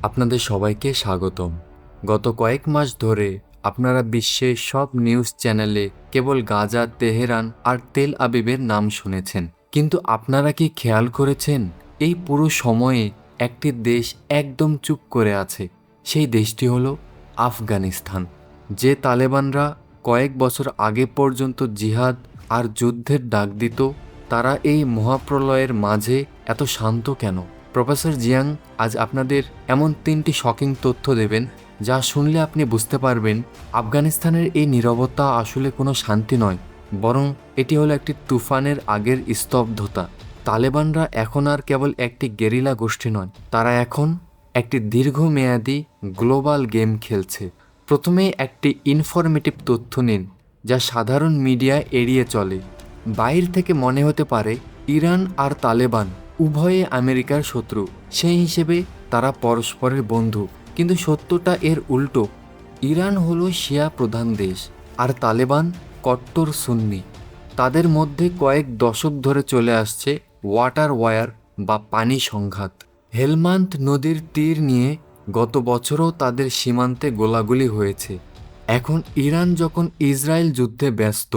আপনাদের সবাইকে স্বাগতম। গত কয়েক মাস ধরে আপনারা বিশ্বের সব নিউজ চ্যানেলে কেবল গাজা, তেহরান আর তেল আবিবের নাম শুনেছেন। কিন্তু আপনারা কি খেয়াল করেছেন এই পুরো সময়ে একটি দেশ একদম চুপ করে আছে? সেই দেশটি হলো আফগানিস্তান। যে তালেবানরা কয়েক বছর আগে পর্যন্ত জিহাদ আর যুদ্ধের ডাক দিত, তারা এই মহাপ্রলয়ের মাঝে এত শান্ত কেন? প্রফেসর জিয়াং আজ আপনাদের এমন 3টি শকিং তথ্য দেবেন যা শুনলে আপনি বুঝতে পারবেন আফগানিস্তানের এই নীরবতা আসলে কোনো শান্তি নয়, বরং এটি হলো একটি তুফানের আগের স্তব্ধতা। তালেবানরা এখন আর কেবল একটি গেরিলা গোষ্ঠী নয়, তারা এখন একটি দীর্ঘমেয়াদী গ্লোবাল গেম খেলছে। প্রথমেই একটি ইনফরমেটিভ তথ্য নিন যা সাধারণ মিডিয়া এড়িয়ে চলে। বাইরে থেকে মনে হতে পারে ইরান আর তালেবান উভয়ে আমেরিকার শত্রু, সেই হিসেবে তারা পরস্পরের বন্ধু। কিন্তু সত্যটা এর উল্টো। ইরান হলো শিয়া প্রধান দেশ আর তালেবান কট্টর সুন্নি। তাদের মধ্যে কয়েক দশক ধরে চলে আসছে ওয়াটার ওয়ার বা পানি সংঘাত। হেলমান্দ নদীর তীর নিয়ে গত বছরও তাদের সীমান্তে গোলাগুলি হয়েছে। এখন ইরান যখন ইসরায়েল যুদ্ধে ব্যস্ত,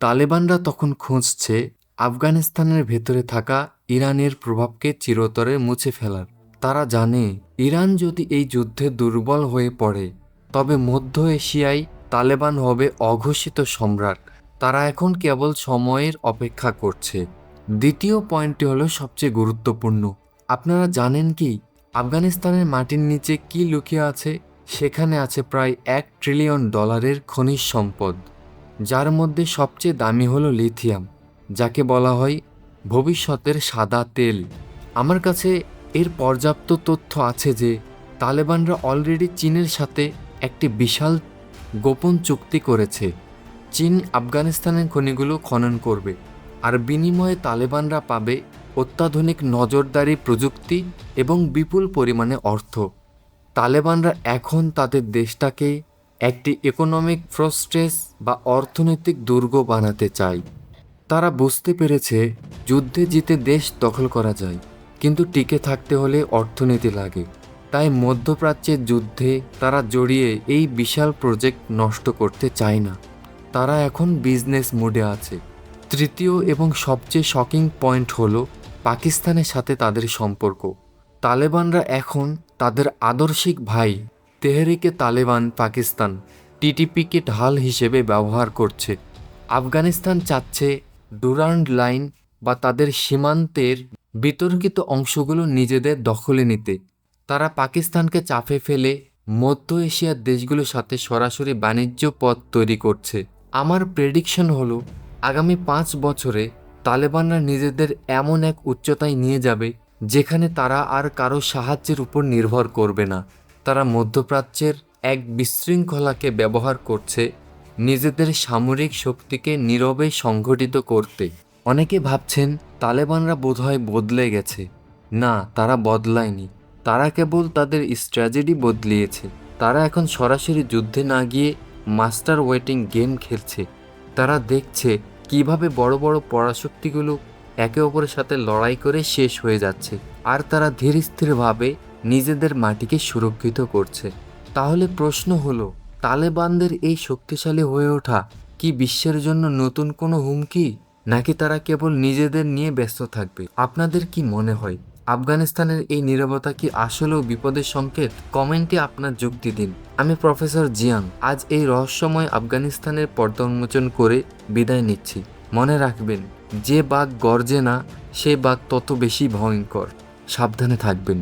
তালেবানরা তখন খুঁজছে আফগানিস্তানের ভেতরে থাকা ইরানের প্রভাবকে চিরতরে মুছে ফেলার। তারা জানে ইরান যদি এই যুদ্ধে দুর্বল হয়ে পড়ে, তবে মধ্য এশিয়ায় তালেবান হবে অঘোষিত সম্রাট। তারা এখন কেবল সময়ের অপেক্ষা করছে। দ্বিতীয় পয়েন্টটি হলো সবচেয়ে গুরুত্বপূর্ণ। আপনারা জানেন কি আফগানিস্তানের মাটির নিচে কি লুকিয়ে আছে? সেখানে আছে প্রায় $1 ট্রিলিয়ন খনিজ সম্পদ, যার মধ্যে সবচেয়ে দামি হলো লিথিয়াম, যাকে বলা হয় ভবিষ্যতের সাদা তেল। আমার কাছে এর পর্যাপ্ত তথ্য আছে যে তালেবানরা অলরেডি চীনের সাথে একটি বিশাল গোপন চুক্তি করেছে। চীন আফগানিস্তানের খনিগুলো খনন করবে, আর বিনিময়ে তালেবানরা পাবে অত্যাধুনিক নজরদারি প্রযুক্তি এবং বিপুল পরিমাণে অর্থ। তালেবানরা এখন তাদের দেশটাকে একটি ইকোনমিক ফ্রস্ট্রেস বা অর্থনৈতিক দুর্গ বানাতে চায়। তারা বুঝতে পেরেছে যুদ্ধে জিতে দেশ দখল করা যায়, কিন্তু টিকে থাকতে হলে অর্থনীতি লাগে। তাই মধ্যপ্রাচ্যের যুদ্ধে তারা জড়িয়ে এই বিশাল প্রজেক্ট নষ্ট করতে চায় না। তারা এখন বিজনেস মোডে আছে। তৃতীয় এবং সবচেয়ে শকিং পয়েন্ট হলো পাকিস্তানের সাথে তাদের সম্পর্ক। তালেবানরা এখন তাদের আদর্শিক ভাই তেহরিকে তালেবান পাকিস্তান টিটিপিকে ঢাল হিসেবে ব্যবহার করছে। আফগানিস্তান চাচ্ছে ডুরান্ড লাইন বা তাদের সীমান্তের বিতর্কিত অংশগুলো নিজেদের দখলে নিতে। তারা পাকিস্তানকে চাপে ফেলে মধ্য এশিয়ার দেশগুলোর সাথে সরাসরি বাণিজ্য পথ তৈরি করছে। আমার প্রেডিকশন হলো আগামী 5 বছরে তালেবানরা নিজেদের এমন এক উচ্চতায় নিয়ে যাবে যেখানে তারা আর কারো সাহায্যের উপর নির্ভর করবে না। তারা মধ্যপ্রাচ্যের এক বিশৃঙ্খলাকে ব্যবহার করছে নিজেদের সামরিক শক্তিকে নীরবে সংগঠিত করতে। অনেকে ভাবছেন তালেবানরা বোধহয় বদলে গেছে। না, তারা বদলায়নি। তারা কেবল তাদের স্ট্র্যাটেজি বদলিয়েছে। তারা এখন সরাসরি যুদ্ধে না গিয়ে মাস্টার ওয়েটিং গেম খেলছে। তারা দেখছে কিভাবে বড় বড় পরাশক্তিগুলো একে অপরের সাথে লড়াই করে শেষ হয়ে যাচ্ছে, আর তারা ধীর স্থিরভাবে নিজেদের মাটিকে সুরক্ষিত করছে। তাহলে প্রশ্ন হলো, তালেবানদের এই শক্তিশালী হয়ে ওঠা কি বিশ্বের জন্য নতুন কোনো হুমকি, নাকি তারা কেবল নিজেদের নিয়ে ব্যস্ত থাকবে? আপনাদের কি মনে হয় আফগানিস্তানের এই নীরবতা কি আসলেও বিপদের সংকেত? কমেন্টে আপনার যুক্তি দিন। আমি প্রফেসর জিয়াং আজ এই রহস্যময় আফগানিস্তানের পর্দা উন্মোচন করে বিদায় নিচ্ছি। মনে রাখবেন, যে বাঘ গর্জে না সে বাঘ তত বেশি ভয়ঙ্কর। সাবধানে থাকবেন।